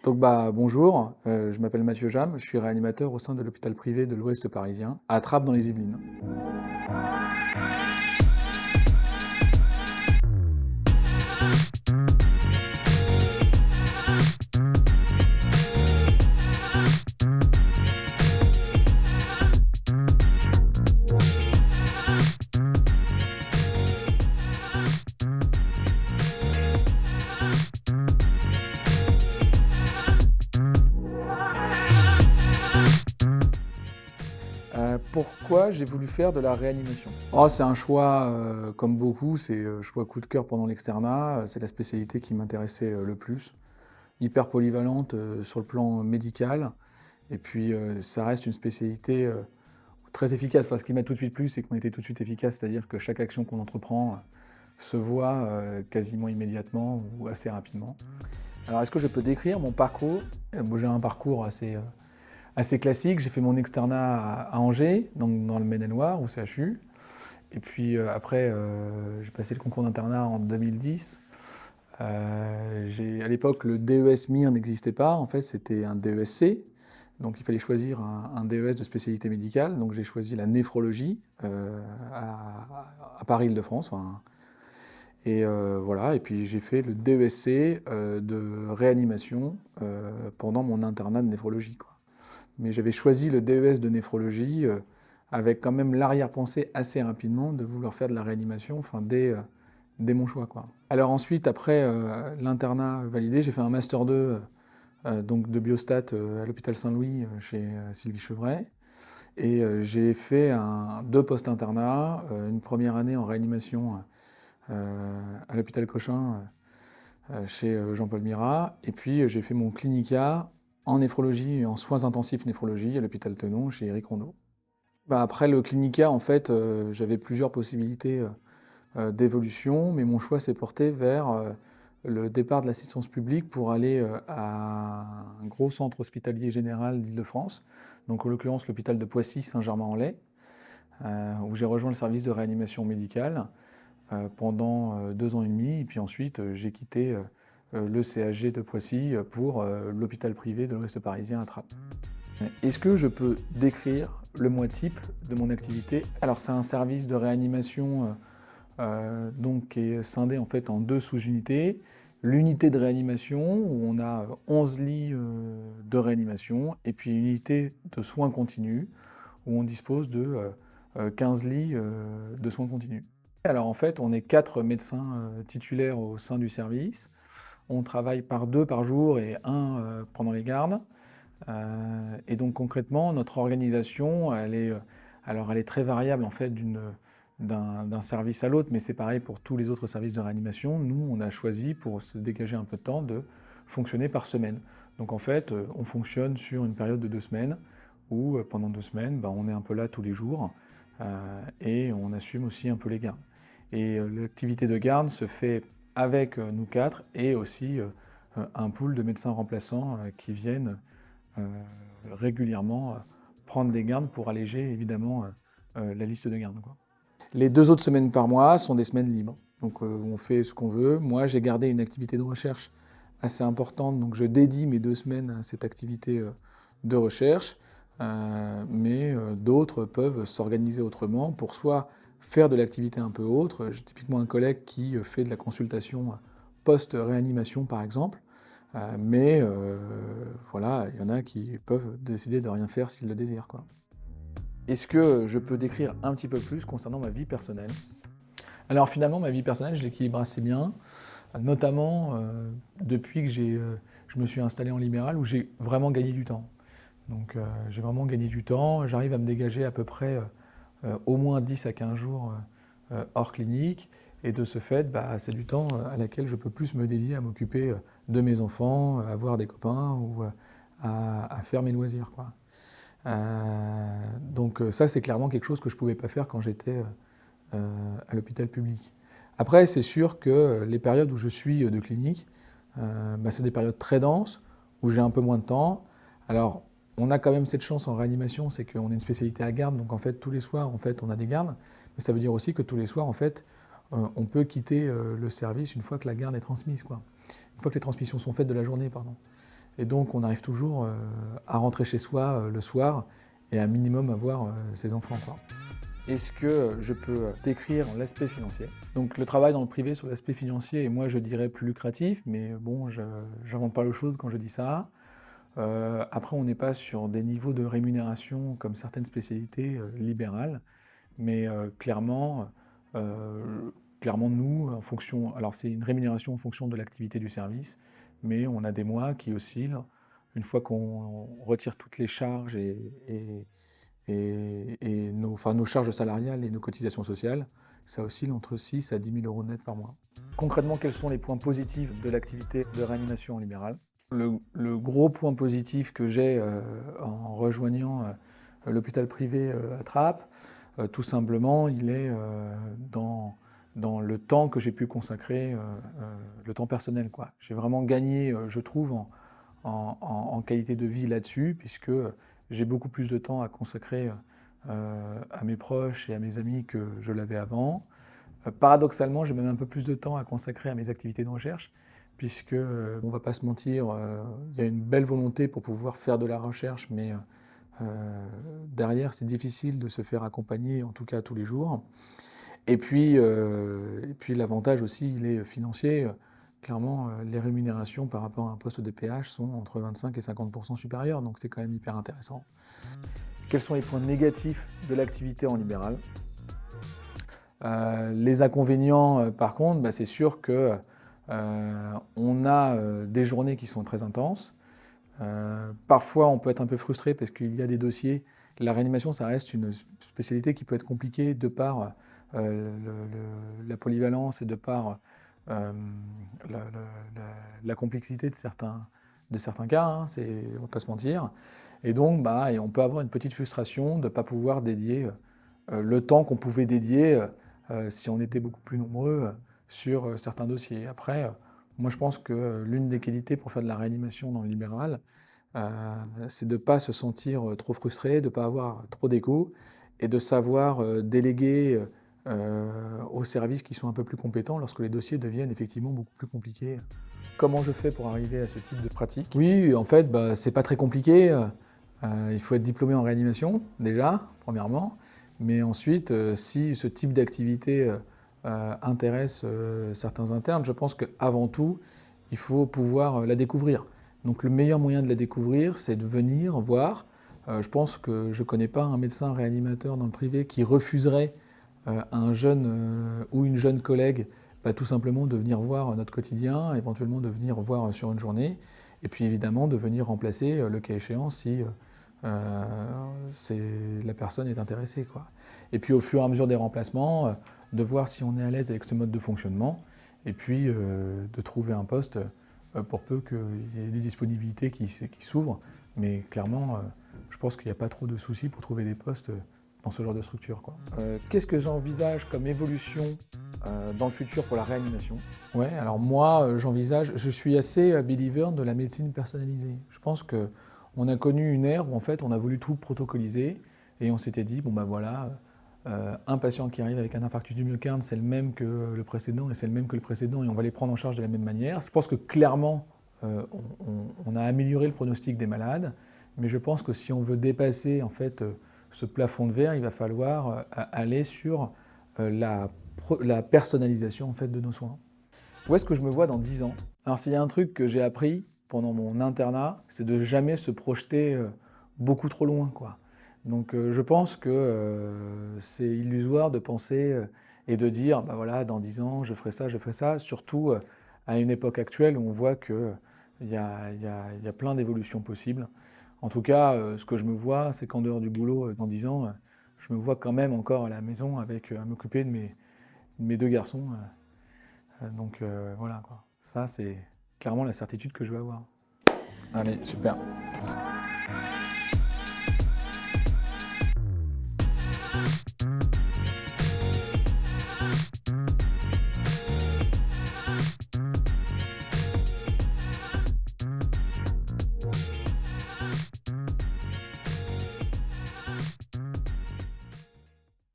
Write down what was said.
Bonjour, je m'appelle Mathieu Jam, je suis réanimateur au sein de l'hôpital privé de l'Ouest parisien, à Trappes dans les Yvelines. Pourquoi j'ai voulu faire de la réanimation? Oh, c'est un choix, comme beaucoup, c'est choix coup de cœur pendant l'externat, c'est la spécialité qui m'intéressait le plus. Hyper polyvalente sur le plan médical, et puis ça reste une spécialité très efficace. Enfin, ce qui m'a tout de suite plu, c'est qu'on était tout de suite efficace, c'est-à-dire que chaque action qu'on entreprend se voit quasiment immédiatement ou assez rapidement. Alors, est-ce que je peux décrire mon parcours? J'ai un parcours assez classique. J'ai fait mon externat à Angers, donc dans le Maine-et-Loire, au CHU. Et puis après, j'ai passé le concours d'internat en 2010. À l'époque, le DES MIR n'existait pas. En fait, c'était un DESC. Donc il fallait choisir un DES de spécialité médicale. Donc j'ai choisi la néphrologie à Paris-Île-de-France. Enfin, et voilà. Et puis j'ai fait le DESC de réanimation pendant mon internat de néphrologie, quoi. Mais j'avais choisi le DES de néphrologie avec quand même l'arrière-pensée assez rapidement de vouloir faire de la réanimation, enfin dès mon choix, quoi. Alors ensuite, après l'internat validé, j'ai fait un Master 2 donc de biostat à l'hôpital Saint-Louis chez Sylvie Chevray. Et j'ai fait deux post-internats, une première année en réanimation à l'hôpital Cochin chez Jean-Paul Mirat. Et puis j'ai fait mon clinica en néphrologie et en soins intensifs néphrologie à l'hôpital Tenon chez Éric Rondeau. Après le clinica, en fait, j'avais plusieurs possibilités d'évolution, mais mon choix s'est porté vers le départ de l'assistance publique pour aller à un gros centre hospitalier général d'Île-de-France, donc en l'occurrence l'hôpital de Poissy-Saint-Germain-en-Laye, où j'ai rejoint le service de réanimation médicale pendant 2 ans et demi, et puis ensuite j'ai quitté le CHG de Poissy pour l'hôpital privé de l'Ouest parisien à Trappes. Est-ce que je peux décrire le mois type de mon activité? Alors c'est un service de réanimation donc qui est scindé en fait en deux sous-unités. L'unité de réanimation où on a 11 lits de réanimation et puis une unité de soins continus où on dispose de 15 lits de soins continus. Alors en fait, on est 4 médecins titulaires au sein du service. On travaille par 2 par jour et un pendant les gardes. Et donc concrètement, notre organisation, elle est très variable en fait d'un service à l'autre, mais c'est pareil pour tous les autres services de réanimation. Nous, on a choisi, pour se dégager un peu de temps, de fonctionner par semaine. Donc en fait, on fonctionne sur une période de 2 semaines, où pendant 2 semaines, on est un peu là tous les jours, et on assume aussi un peu les gardes. Et l'activité de garde se fait avec nous quatre, et aussi un pool de médecins remplaçants qui viennent régulièrement prendre des gardes pour alléger évidemment la liste de gardes, quoi. Les 2 autres semaines par mois sont des semaines libres, donc on fait ce qu'on veut. Moi, j'ai gardé une activité de recherche assez importante, donc je dédie mes 2 semaines à cette activité de recherche, mais d'autres peuvent s'organiser autrement pour soit faire de l'activité un peu autre. J'ai typiquement un collègue qui fait de la consultation post-réanimation par exemple, mais voilà, il y en a qui peuvent décider de rien faire s'ils le désirent, quoi. Est-ce que je peux décrire un petit peu plus concernant ma vie personnelle? Alors finalement, ma vie personnelle, je l'équilibre assez bien, notamment depuis que je me suis installé en libéral, où j'ai vraiment gagné du temps. Donc j'ai vraiment gagné du temps, j'arrive à me dégager à peu près au moins 10 à 15 jours hors clinique, et de ce fait, c'est du temps à laquelle je peux plus me dédier à m'occuper de mes enfants, à voir des copains ou à faire mes loisirs, quoi. Donc ça, c'est clairement quelque chose que je ne pouvais pas faire quand j'étais à l'hôpital public. Après, c'est sûr que les périodes où je suis de clinique, c'est des périodes très denses, où j'ai un peu moins de temps. Alors, on a quand même cette chance en réanimation, c'est qu'on a une spécialité à garde, donc en fait, tous les soirs, en fait, on a des gardes. Mais ça veut dire aussi que tous les soirs, en fait, on peut quitter le service une fois que la garde est transmise, quoi. Une fois que les transmissions sont faites de la journée, pardon. Et donc on arrive toujours à rentrer chez soi le soir et à minimum à voir ses enfants, quoi. Est-ce que je peux décrire l'aspect financier? Donc le travail dans le privé sur l'aspect financier est, moi je dirais, plus lucratif, mais bon, je n'invente pas l'eau chaude quand je dis ça. Après, on n'est pas sur des niveaux de rémunération comme certaines spécialités libérales, mais clairement nous, en fonction, alors c'est une rémunération en fonction de l'activité du service, mais on a des mois qui oscillent, une fois qu'on retire toutes les charges et nos charges salariales et nos cotisations sociales, ça oscille entre 6 à 10 000 euros net par mois. Concrètement, quels sont les points positifs de l'activité de réanimation en libéral? Le gros point positif que j'ai en rejoignant l'hôpital privé à Trappes, tout simplement, il est dans le temps que j'ai pu consacrer, le temps personnel, quoi. J'ai vraiment gagné, je trouve, en qualité de vie là-dessus, puisque j'ai beaucoup plus de temps à consacrer à mes proches et à mes amis que je l'avais avant. Paradoxalement, j'ai même un peu plus de temps à consacrer à mes activités de recherche, puisque, on ne va pas se mentir, il y a une belle volonté pour pouvoir faire de la recherche, mais derrière, c'est difficile de se faire accompagner, en tout cas tous les jours. Et puis l'avantage aussi, il est financier. Clairement, les rémunérations par rapport à un poste de PH sont entre 25 et 50% supérieures, donc c'est quand même hyper intéressant. Quels sont les points négatifs de l'activité en libéral? Les inconvénients, par contre, c'est sûr que on a des journées qui sont très intenses. Parfois, on peut être un peu frustré parce qu'il y a des dossiers. La réanimation, ça reste une spécialité qui peut être compliquée de par la polyvalence et de par la complexité de certains cas, hein, on ne va pas se mentir. Et donc, et on peut avoir une petite frustration de ne pas pouvoir dédier le temps qu'on pouvait dédier si on était beaucoup plus nombreux sur certains dossiers. Après, moi je pense que l'une des qualités pour faire de la réanimation dans le libéral, c'est de ne pas se sentir trop frustré, de ne pas avoir trop d'écho et de savoir déléguer aux services qui sont un peu plus compétents lorsque les dossiers deviennent effectivement beaucoup plus compliqués. Comment je fais pour arriver à ce type de pratique? Oui, en fait, c'est pas très compliqué. Il faut être diplômé en réanimation, déjà, premièrement. Mais ensuite, si ce type d'activité intéresse certains internes, je pense qu'avant tout, il faut pouvoir la découvrir. Donc le meilleur moyen de la découvrir, c'est de venir voir. Je pense que je ne connais pas un médecin réanimateur dans le privé qui refuserait un jeune ou une jeune collègue tout simplement de venir voir notre quotidien, éventuellement de venir voir sur une journée, et puis évidemment de venir remplacer le cas échéant si la personne est intéressée, quoi. Et puis au fur et à mesure des remplacements, de voir si on est à l'aise avec ce mode de fonctionnement, et puis de trouver un poste pour peu qu'il y ait des disponibilités qui s'ouvrent. Mais clairement, je pense qu'il n'y a pas trop de soucis pour trouver des postes dans ce genre de structure, quoi. Qu'est-ce que j'envisage comme évolution dans le futur pour la réanimation? Ouais, alors moi, je suis assez believer de la médecine personnalisée. Je pense qu'on a connu une ère où en fait on a voulu tout protocoliser et on s'était dit, bon voilà, un patient qui arrive avec un infarctus du myocarde, c'est le même que le précédent et c'est le même que le précédent et on va les prendre en charge de la même manière. Je pense que clairement, on a amélioré le pronostic des malades, mais je pense que si on veut dépasser en fait ce plafond de verre, il va falloir aller sur la personnalisation en fait de nos soins. Où est-ce que je me vois dans 10 ans? Alors s'il y a un truc que j'ai appris pendant mon internat, c'est de jamais se projeter beaucoup trop loin, quoi. Donc je pense que c'est illusoire de penser et de dire, voilà, dans 10 ans, je ferai ça, surtout à une époque actuelle où on voit qu'il y a plein d'évolutions possibles. En tout cas, ce que je me vois, c'est qu'en dehors du boulot, dans 10 ans, je me vois quand même encore à la maison avec, à m'occuper de mes deux garçons. Donc voilà, quoi. Ça, c'est clairement la certitude que je veux avoir. Allez, super.